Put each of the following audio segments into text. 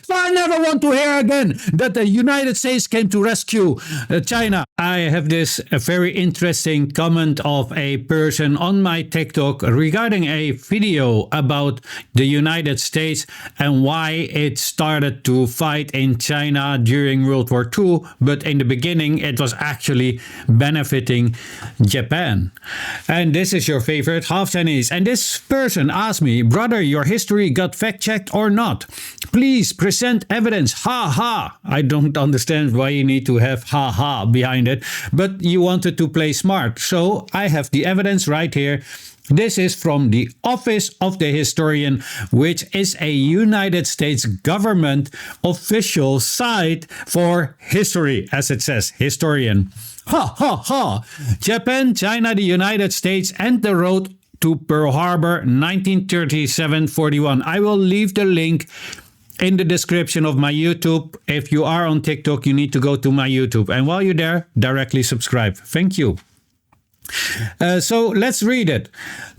So I never want to hear again that the United States came to rescue China. I have this very interesting comment of a person on my TikTok regarding a video about the United States and why it started to fight in China during World War II, but in the beginning it was actually benefiting Japan. And this is your favorite half Chinese. And this person asked me, brother, your history got fact-checked or not? Please present evidence. Ha ha. I don't understand why you need to have ha ha behind it, but you wanted to play smart. So I have the evidence right here. This is from the Office of the Historian, which is a United States government official site for history, as it says, historian. Ha ha ha. Japan, China, the United States, and the road to Pearl Harbor, 1937-41. I will leave the link in the description of my YouTube. If you are on TikTok, you need to go to my YouTube. And while you're there, directly subscribe. Thank you. So let's read it.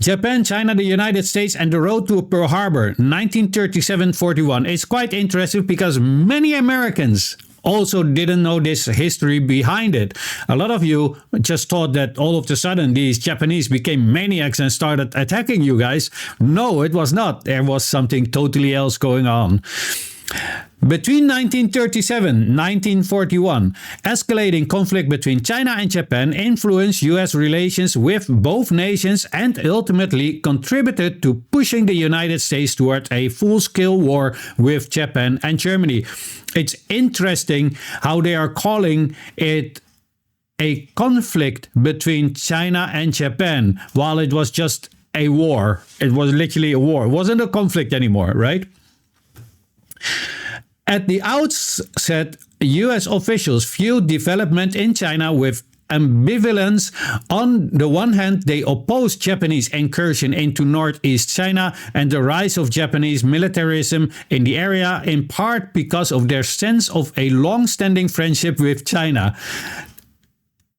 Japan, China, the United States, and the road to Pearl Harbor, 1937-41. It's quite interesting because many Americans also didn't know this history behind it. A lot of you just thought that all of a sudden these Japanese became maniacs and started attacking you guys. No, it was not. There was something totally else going on. Between 1937 and 1941, escalating conflict between China and Japan influenced U.S. relations with both nations and ultimately contributed to pushing the United States towards a full-scale war with Japan and Germany. It's interesting how they are calling it a conflict between China and Japan, while it was just a war. It was literally a war. It wasn't a conflict anymore, right? At the outset, U.S. officials viewed development in China with ambivalence. On the one hand, they opposed Japanese incursion into northeast China and the rise of Japanese militarism in the area, in part because of their sense of a long-standing friendship with China.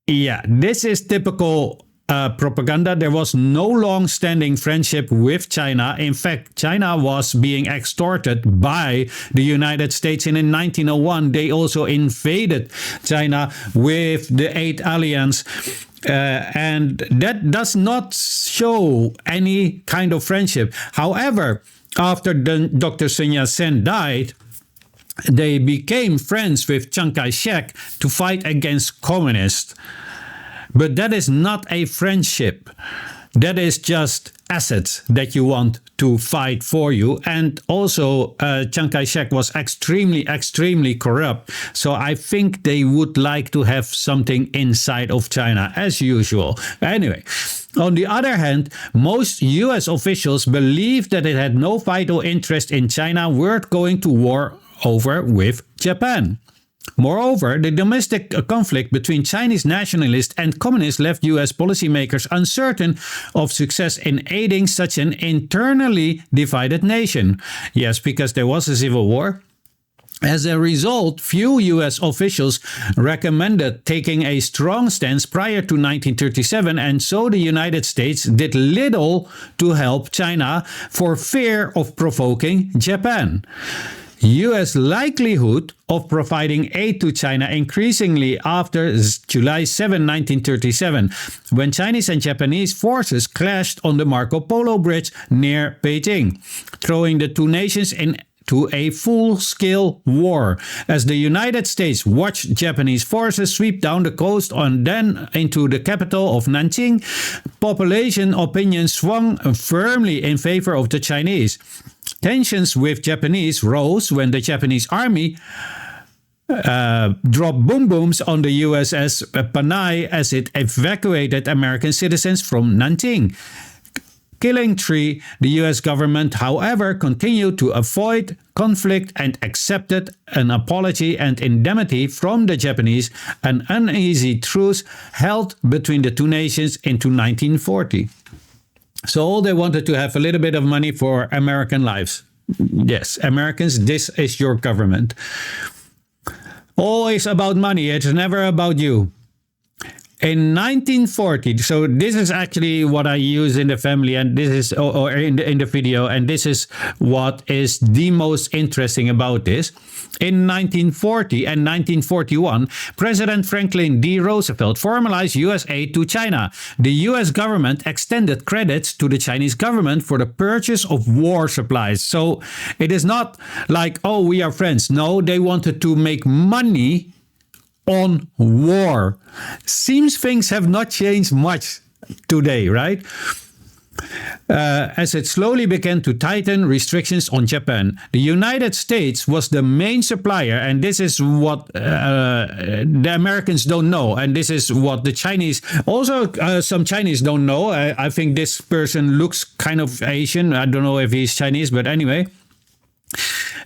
Yeah, this is typical propaganda. There was no long-standing friendship with China. In fact, China was being extorted by the United States, and in 1901 they also invaded China with the Eighth Alliance. And that does not show any kind of friendship. However, after Dr. Sun Yat-sen died, they became friends with Chiang Kai-shek to fight against communists. But that is not a friendship. That is just assets that you want to fight for you. And also, Chiang Kai-shek was extremely corrupt. So I think they would like to have something inside of China, as usual. Anyway, on the other hand, most US officials believed that it had no vital interest in China worth going to war over with Japan. Moreover, the domestic conflict between Chinese nationalists and communists left U.S. policymakers uncertain of success in aiding such an internally divided nation. Yes, because there was a civil war. As a result, few U.S. officials recommended taking a strong stance prior to 1937, and so the United States did little to help China for fear of provoking Japan. U.S. likelihood of providing aid to China increasingly after July 7, 1937, when Chinese and Japanese forces clashed on the Marco Polo Bridge near Beijing, throwing the two nations into a full-scale war. As the United States watched Japanese forces sweep down the coast and then into the capital of Nanjing, population opinion swung firmly in favor of the Chinese. Tensions with Japanese rose when the Japanese army dropped boom booms on the USS Panay as it evacuated American citizens from Nanjing. Killing 3, the US government, however, continued to avoid conflict and accepted an apology and indemnity from the Japanese, an uneasy truce held between the two nations into 1940. So all they wanted to have a little bit of money for American lives. Yes, Americans, this is your government. Always about money. It's never about you. In 1940, so this is actually what I use in the family, and this is or in the video, and this is what is the most interesting about this. In 1940 and 1941, President Franklin D. Roosevelt formalized U.S. aid to China. The U.S. government extended credits to the Chinese government for the purchase of war supplies. So it is not like, oh, we are friends. No, they wanted to make money on war. Seems things have not changed much today, right? As it slowly began to tighten restrictions on Japan, the United States was the main supplier, and this is what the Americans don't know, and this is what the Chinese, also some Chinese don't know. I think this person looks kind of Asian. I don't know if he's Chinese, but anyway.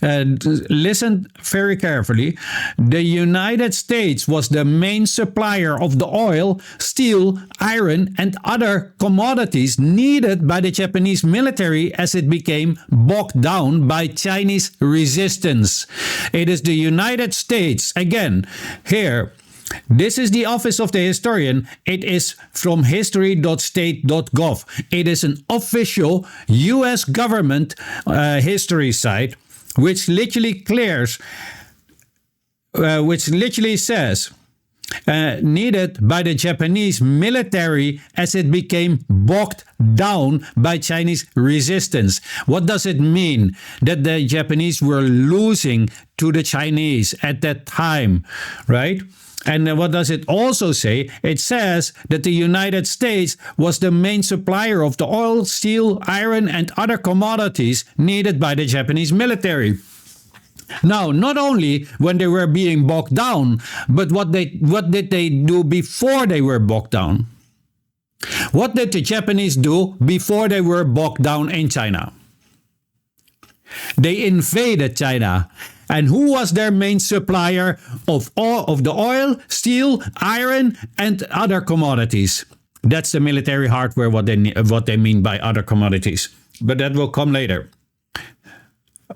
Listen very carefully. The United States was the main supplier of the oil, steel, iron, and other commodities needed by the Japanese military as it became bogged down by Chinese resistance. It is the United States, again, here. This is the office of the historian. It is from history.state.gov. It is an official US government history site, which literally says, needed by the Japanese military as it became bogged down by Chinese resistance. What does it mean? That the Japanese were losing to the Chinese at that time, right? And what does it also say? It says that the United States was the main supplier of the oil, steel, iron, and other commodities needed by the Japanese military. Now, not only when they were being bogged down, but what did they do before they were bogged down? What did the Japanese do before they were bogged down in China? They invaded China. And who was their main supplier of the oil, steel, iron, and other commodities? That's the military hardware, what they mean by other commodities. But that will come later.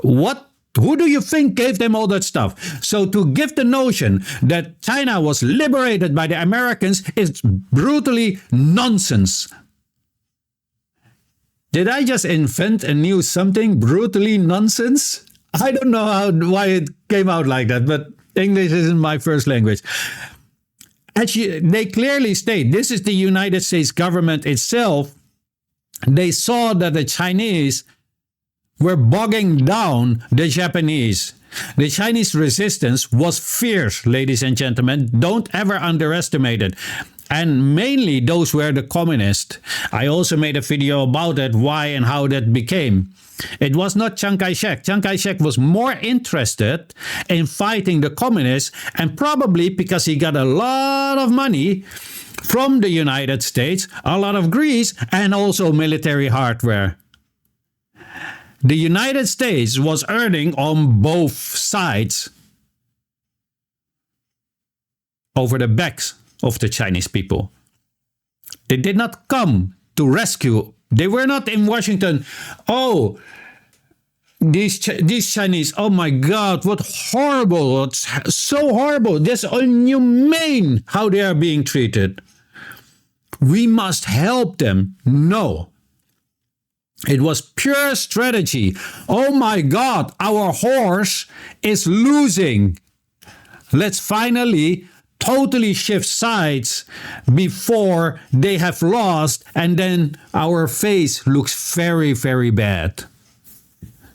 Who do you think gave them all that stuff? So to give the notion that China was liberated by the Americans is brutally nonsense. Did I just invent a new something? Brutally nonsense? I don't know why it came out like that, but English isn't my first language. They clearly state, this is the United States government itself. They saw that the Chinese were bogging down the Japanese. The Chinese resistance was fierce, ladies and gentlemen. Don't ever underestimate it. And mainly those were the communists. I also made a video about that, why and how that became. It was not Chiang Kai-shek. Chiang Kai-shek was more interested in fighting the communists, and probably because he got a lot of money from the United States, a lot of grease, and also military hardware. The United States was earning on both sides over the backs of the Chinese people. They did not come to rescue. They were not in Washington. Oh, these Chinese, oh my God, what horrible. It's so horrible. This is inhumane how they are being treated. We must help them. No. It was pure strategy. Oh my God, our horse is losing. Let's finally totally shift sides before they have lost, and then our face looks very, very bad.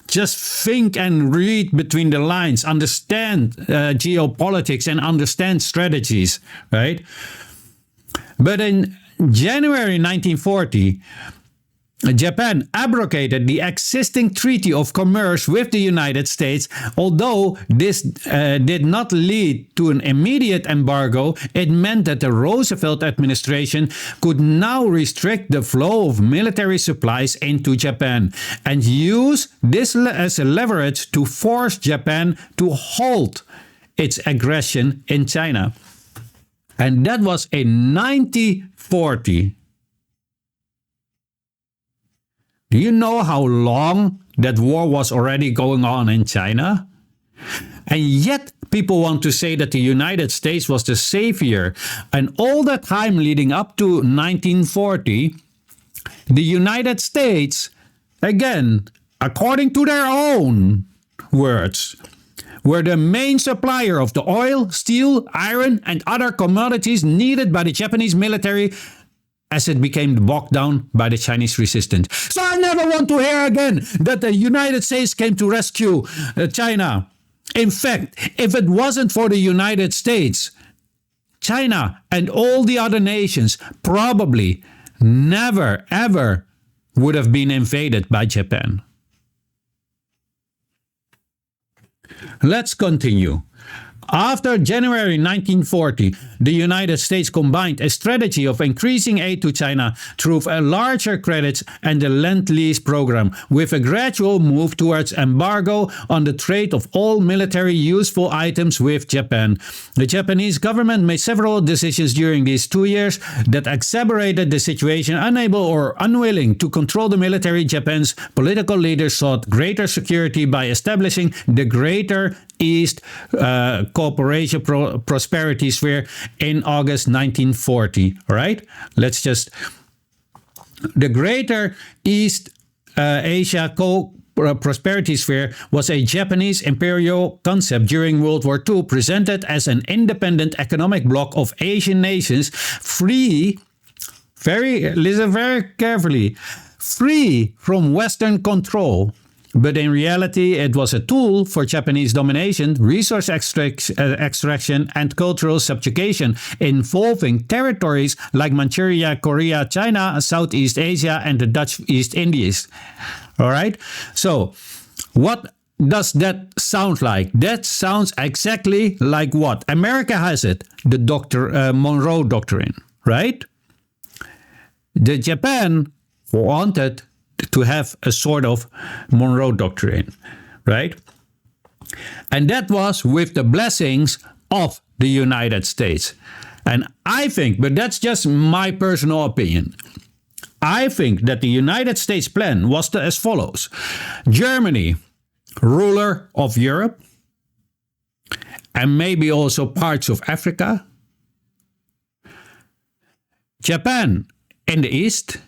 Just think and read between the lines, understand geopolitics and understand strategies, right? But in January 1940, Japan abrogated the existing treaty of commerce with the United States. Although this did not lead to an immediate embargo, it meant that the Roosevelt administration could now restrict the flow of military supplies into Japan and use this as a leverage to force Japan to halt its aggression in China. And that was in 1940. Do you know how long that war was already going on in China? And yet people want to say that the United States was the savior. And all the time leading up to 1940, the United States, again, according to their own words, were the main supplier of the oil, steel, iron, and other commodities needed by the Japanese military as it became bogged down by the Chinese resistance. So I never want to hear again that the United States came to rescue China. In fact, if it wasn't for the United States, China and all the other nations probably never, ever would have been invaded by Japan. Let's continue. After January 1940, the United States combined a strategy of increasing aid to China through larger credits and the Lend-Lease program, with a gradual move towards embargo on the trade of all military useful items with Japan. The Japanese government made several decisions during these 2 years that exacerbated the situation. Unable or unwilling to control the military, Japan's political leaders sought greater security by establishing the Greater East Cooperation Prosperity Sphere in August 1940. All right, let's just the Greater East Asia Prosperity Sphere was a Japanese imperial concept during World War II, presented as an independent economic bloc of Asian nations, free. Listen very carefully. Free from Western control. But in reality, it was a tool for Japanese domination, resource extraction, and cultural subjugation, involving territories like Manchuria, Korea, China, Southeast Asia, and the Dutch East Indies. All right? So, what does that sound like? That sounds exactly like what? America has it, the Monroe Doctrine, right? The Japan wanted to have a sort of Monroe Doctrine, right? And that was with the blessings of the United States. And I think, but that's just my personal opinion, I think that the United States plan was as follows. Germany, ruler of Europe, and maybe also parts of Africa. Japan in the East,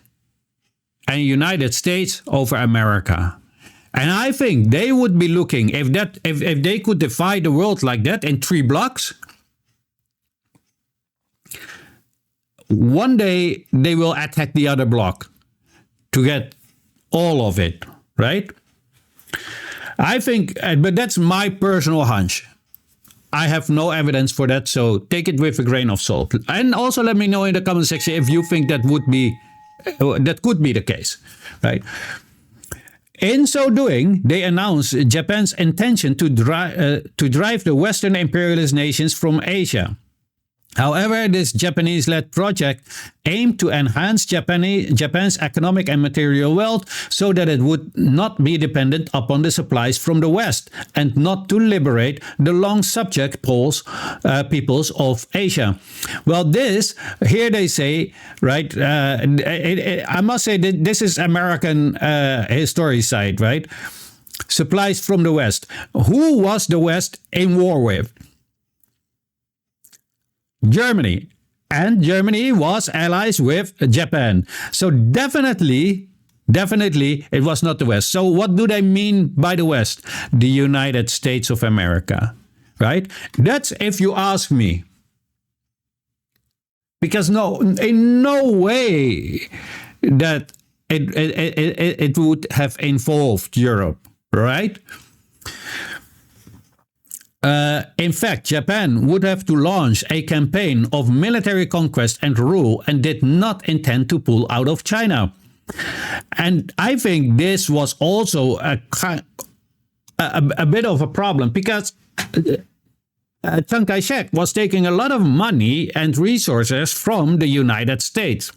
and United States over America. And I think they would be looking, if they could divide the world like that in 3 blocks, one day they will attack the other block to get all of it, right? I think, but that's my personal hunch. I have no evidence for that, so take it with a grain of salt. And also let me know in the comment section if you think that could be the case, right? In so doing, they announced Japan's intention to drive the Western imperialist nations from Asia. However, this Japanese-led project aimed to enhance Japan's economic and material wealth so that it would not be dependent upon the supplies from the West, and not to liberate the long subject peoples of Asia. Well, here they say, right, I must say that this is American history side, right? Supplies from the West. Who was the West in war with? Germany. And Germany was allies with Japan. So definitely it was not the West. So what do they mean by the West? The United States of America, right? That's if you ask me. Because in no way that it would have involved Europe, right? In fact, Japan would have to launch a campaign of military conquest and rule, and did not intend to pull out of China. And I think this was also a bit of a problem, because Chiang Kai-shek was taking a lot of money and resources from the United States.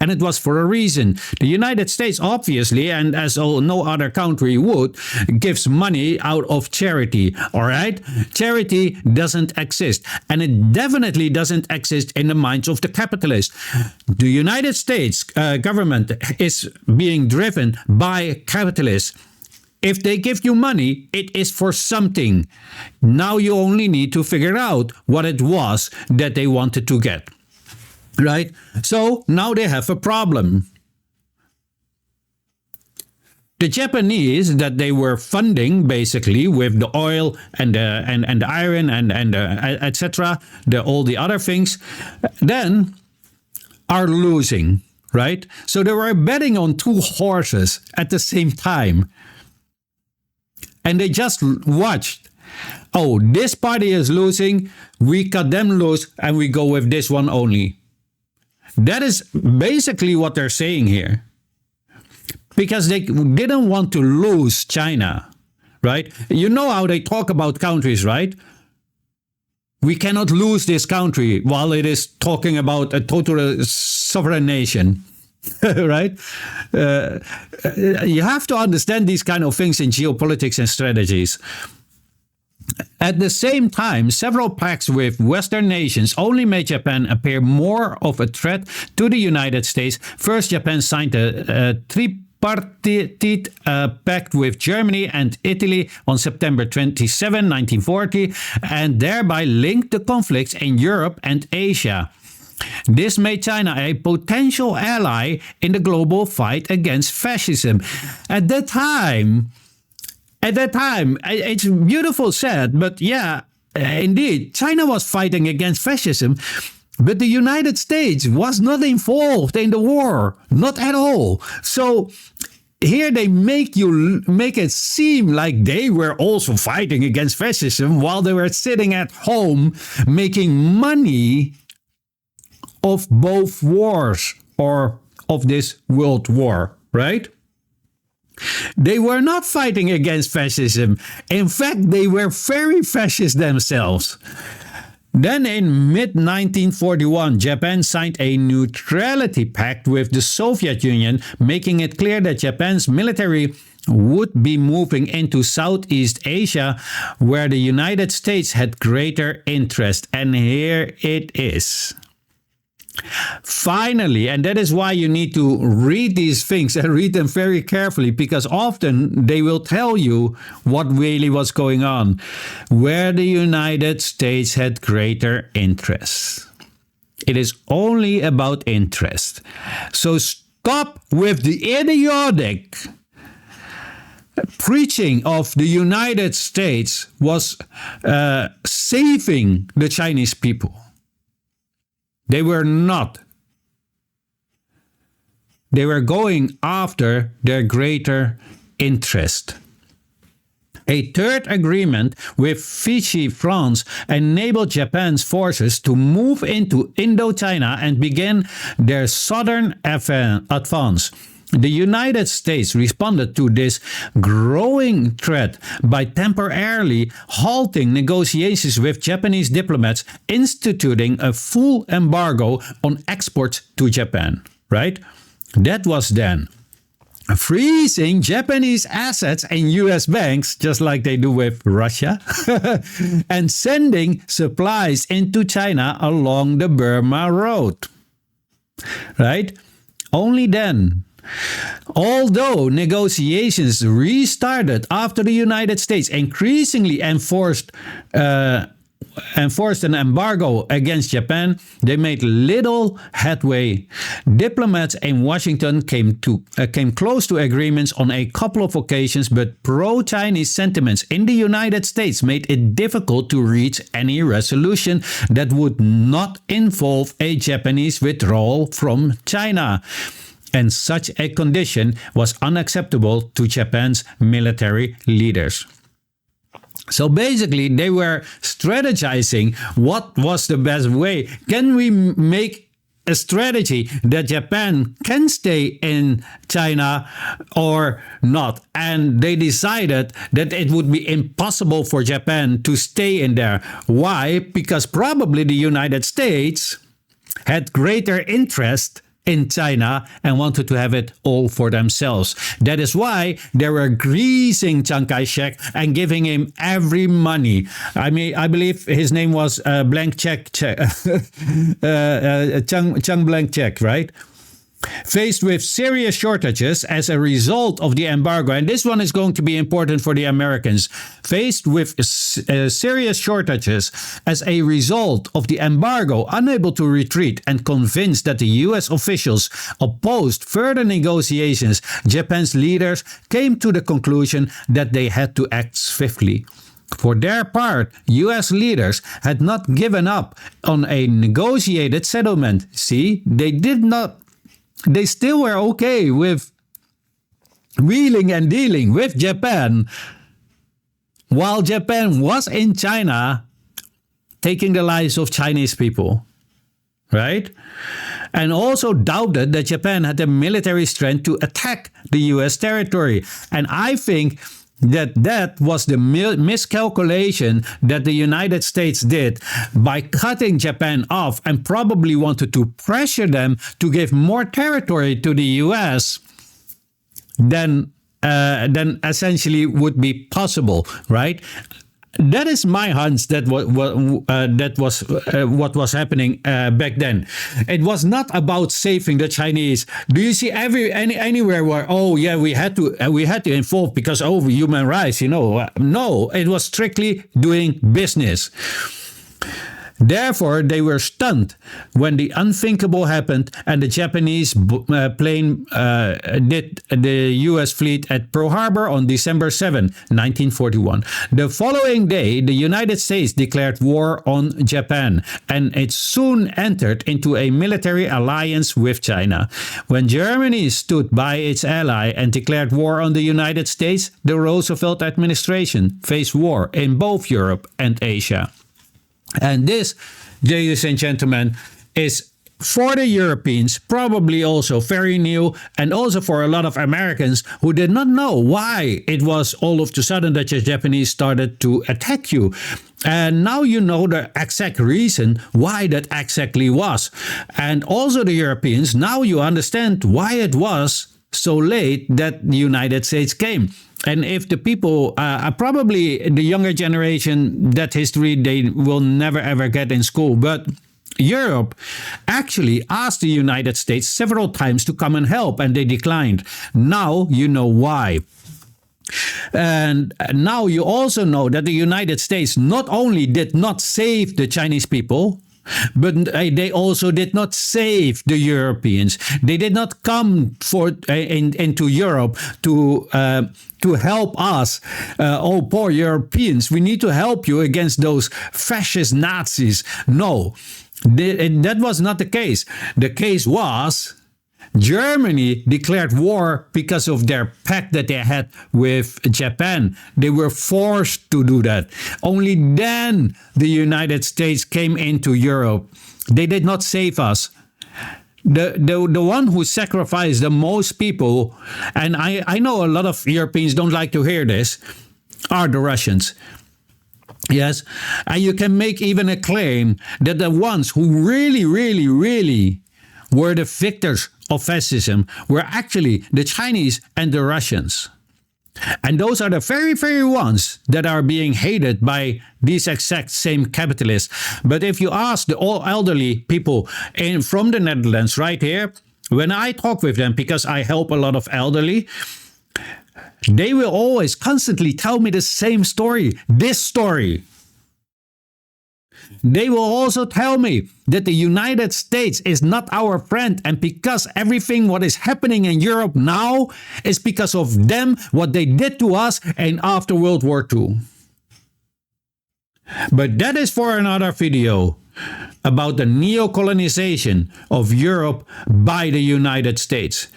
And it was for a reason. The United States, obviously, and as no other country would, gives money out of charity, all right? Charity doesn't exist, and it definitely doesn't exist in the minds of the capitalists. The United States government is being driven by capitalists. If they give you money, it is for something. Now you only need to figure out what it was that they wanted to get. Right? So now they have a problem. The Japanese that they were funding basically with the oil and the iron and etc. All the other things, then are losing, right? So they were betting on two horses at the same time, and they just watched. Oh, this party is losing. We cut them loose and we go with this one only. That is basically what they're saying here. Because they didn't want to lose China, right? You know how they talk about countries, right? We cannot lose this country while it is talking about a total sovereign nation, right? You have to understand these kind of things in geopolitics and strategies. At the same time, several pacts with Western nations only made Japan appear more of a threat to the United States. First, Japan signed a tripartite pact with Germany and Italy on September 27, 1940, and thereby linked the conflicts in Europe and Asia. This made China a potential ally in the global fight against fascism. At that time, it's beautiful said, but yeah, indeed, China was fighting against fascism, but the United States was not involved in the war, not at all. So here they make it seem like they were also fighting against fascism while they were sitting at home making money of both wars or of this world war, right? They were not fighting against fascism. In fact, they were very fascist themselves. Then in mid-1941, Japan signed a neutrality pact with the Soviet Union, making it clear that Japan's military would be moving into Southeast Asia, where the United States had greater interest. And here it is. Finally, and that is why you need to read these things and read them very carefully, because often they will tell you what really was going on, where the United States had greater interest. It is only about interest. So stop with the idiotic preaching of the United States was saving the Chinese people. They were not. They were going after their greater interest. A third agreement with Vichy France enabled Japan's forces to move into Indochina and begin their southern advance. The United States responded to this growing threat by temporarily halting negotiations with Japanese diplomats, instituting a full embargo on exports to Japan, right? That was then. Freezing Japanese assets in US banks, just like they do with Russia, and sending supplies into China along the Burma Road, right? Only then. Although negotiations restarted after the United States increasingly enforced an embargo against Japan, they made little headway. Diplomats in Washington came close to agreements on a couple of occasions, but pro-Chinese sentiments in the United States made it difficult to reach any resolution that would not involve a Japanese withdrawal from China. And such a condition was unacceptable to Japan's military leaders. So basically, they were strategizing what was the best way. Can we make a strategy that Japan can stay in China or not? And they decided that it would be impossible for Japan to stay in there. Why? Because probably the United States had greater interest in China and wanted to have it all for themselves. That is why they were greasing Chiang Kai-shek and giving him every money. I believe his name was Blank Check, Chiang Blank Check, right? faced with serious shortages as a result of the embargo, and this one is going to be important for the Americans, faced with serious shortages as a result of the embargo, unable to retreat and convinced that the US officials opposed further negotiations, Japan's leaders came to the conclusion that they had to act swiftly. For their part, US leaders had not given up on a negotiated settlement. See, they still were okay with wheeling and dealing with Japan, while Japan was in China taking the lives of Chinese people, right? And also doubted that Japan had the military strength to attack the US territory. And I think that was the miscalculation that the United States did by cutting Japan off, and probably wanted to pressure them to give more territory to the US than essentially would be possible, right? That is my hunch. That was what was happening back then. It was not about saving the Chinese. Do you see anywhere where we had to involve because human rights? No, it was strictly doing business. Therefore, they were stunned when the unthinkable happened and the Japanese plane did the U.S. fleet at Pearl Harbor on December 7, 1941. The following day, the United States declared war on Japan, and it soon entered into a military alliance with China. When Germany stood by its ally and declared war on the United States, the Roosevelt administration faced war in both Europe and Asia. And this, ladies and gentlemen, is for the Europeans probably also very new, and also for a lot of Americans who did not know why it was all of a sudden that the Japanese started to attack you. And now you know the exact reason why that exactly was. And also the Europeans, now you understand why it was so late that the United States came. And if the people, probably the younger generation, that history they will never ever get in school. But Europe actually asked the United States several times to come and help, and they declined. Now you know why. And now you also know that the United States not only did not save the Chinese people, but they also did not save the Europeans. They did not come into Europe to help us. Poor Europeans, we need to help you against those fascist Nazis. No, that was not the case. The case was Germany declared war because of their pact that they had with Japan. They were forced to do that. Only then the United States came into Europe. They did not save us. The one who sacrificed the most people, and I know a lot of Europeans don't like to hear this, are the Russians. Yes, and you can make even a claim that the ones who really, really, really were the victors of fascism were actually the Chinese and the Russians. And those are the very, very ones that are being hated by these exact same capitalists. But if you ask the all elderly people from the Netherlands right here, when I talk with them, because I help a lot of elderly, they will always constantly tell me the same story, this story. They will also tell me that the United States is not our friend, and because everything what is happening in Europe now is because of them, what they did to us and after World War II. But that is for another video about the neo-colonization of Europe by the United States.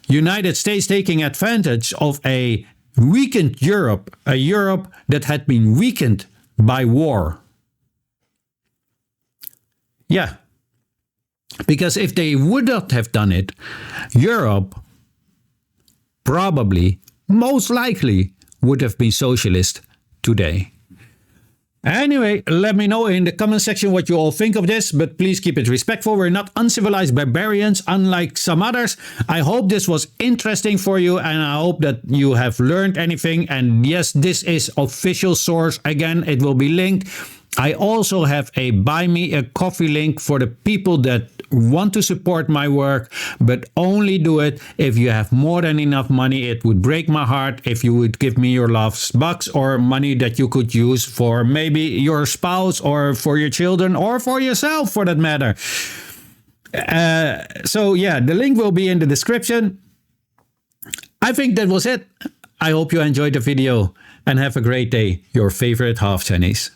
United States taking advantage of a weakened Europe, a Europe that had been weakened by war. Yeah, because if they would not have done it, Europe probably, most likely, would have been socialist today. Anyway, let me know in the comment section what you all think of this, but please keep it respectful. We're not uncivilized barbarians, unlike some others. I hope this was interesting for you, and I hope that you have learned anything. And yes, this is official source. Again, it will be linked. I also have a buy me a coffee link for the people that want to support my work, but only do it if you have more than enough money. It would break my heart if you would give me your last bucks or money that you could use for maybe your spouse or for your children or for yourself for that matter. So yeah, the link will be in the description. I think that was it. I hope you enjoyed the video and have a great day. Your favorite half Chinese.